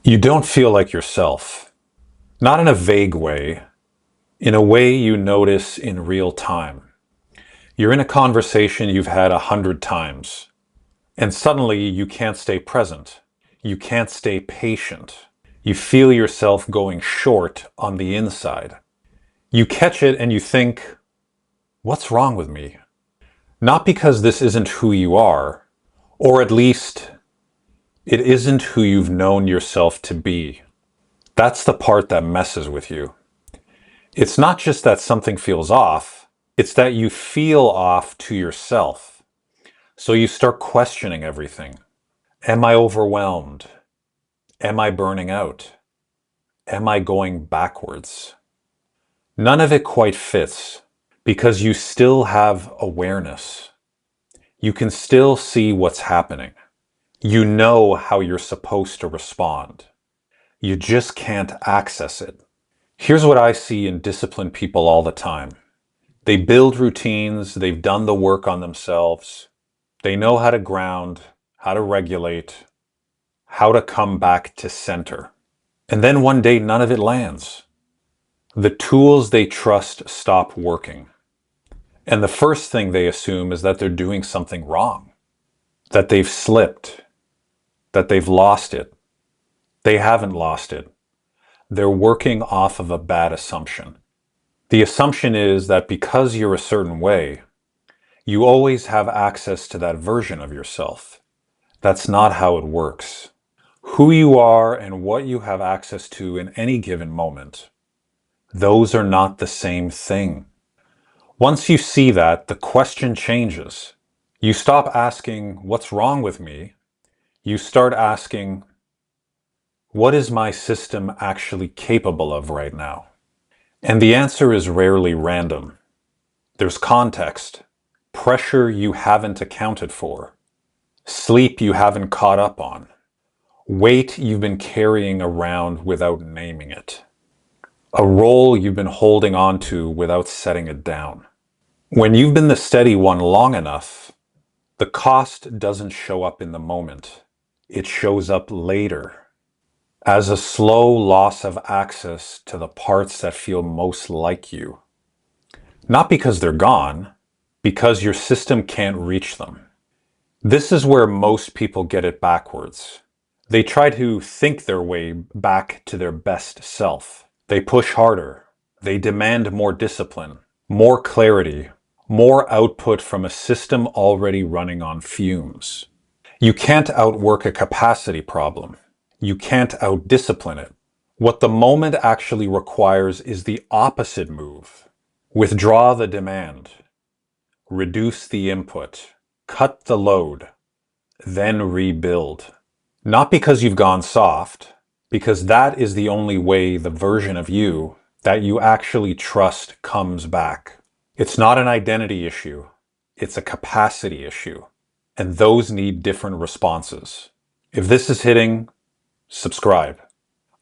You don't feel like yourself. Not in a vague way, in a way you notice in real time. You're in a conversation you've had 100 times, and suddenly you can't stay present. You can't stay patient. You feel yourself going short on the inside. You catch it and you think, what's wrong with me? Not because this isn't who you are, or at least it isn't who you've known yourself to be. That's the part that messes with you. It's not just that something feels off, it's that you feel off to yourself. So you start questioning everything. Am I overwhelmed? Am I burning out? Am I going backwards? None of it quite fits because you still have awareness. You can still see what's happening. You know how you're supposed to respond. You just can't access it. Here's what I see in disciplined people all the time. They build routines, they've done the work on themselves, they know how to ground, how to regulate, how to come back to center. And then one day, none of it lands. The tools they trust stop working. And the first thing they assume is that they're doing something wrong, that they've slipped, that they've lost it. They haven't lost it. They're working off of a bad assumption. The assumption is that because you're a certain way, you always have access to that version of yourself. That's not how it works. Who you are and what you have access to in any given moment, those are not the same thing. Once you see that, the question changes. You stop asking, what's wrong with me? You start asking, what is my system actually capable of right now? And the answer is rarely random. There's context, pressure you haven't accounted for, sleep you haven't caught up on, weight you've been carrying around without naming it, a role you've been holding on to without setting it down. When you've been the steady one long enough, the cost doesn't show up in the moment. It shows up later as a slow loss of access to the parts that feel most like you. Not because they're gone, because your system can't reach them. This is where most people get it backwards. They try to think their way back to their best self. They push harder. They demand more discipline, more clarity, more output from a system already running on fumes. You can't outwork a capacity problem. You can't outdiscipline it. What the moment actually requires is the opposite move. Withdraw the demand. Reduce the input. Cut the load. Then rebuild. Not because you've gone soft, because that is the only way the version of you that you actually trust comes back. It's not an identity issue. It's a capacity issue. And those need different responses. If this is hitting, subscribe.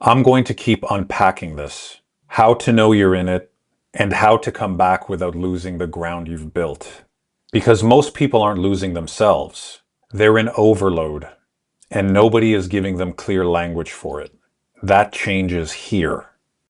I'm going to keep unpacking this, how to know you're in it, and how to come back without losing the ground you've built. Because most people aren't losing themselves. They're in overload, and nobody is giving them clear language for it. That changes here.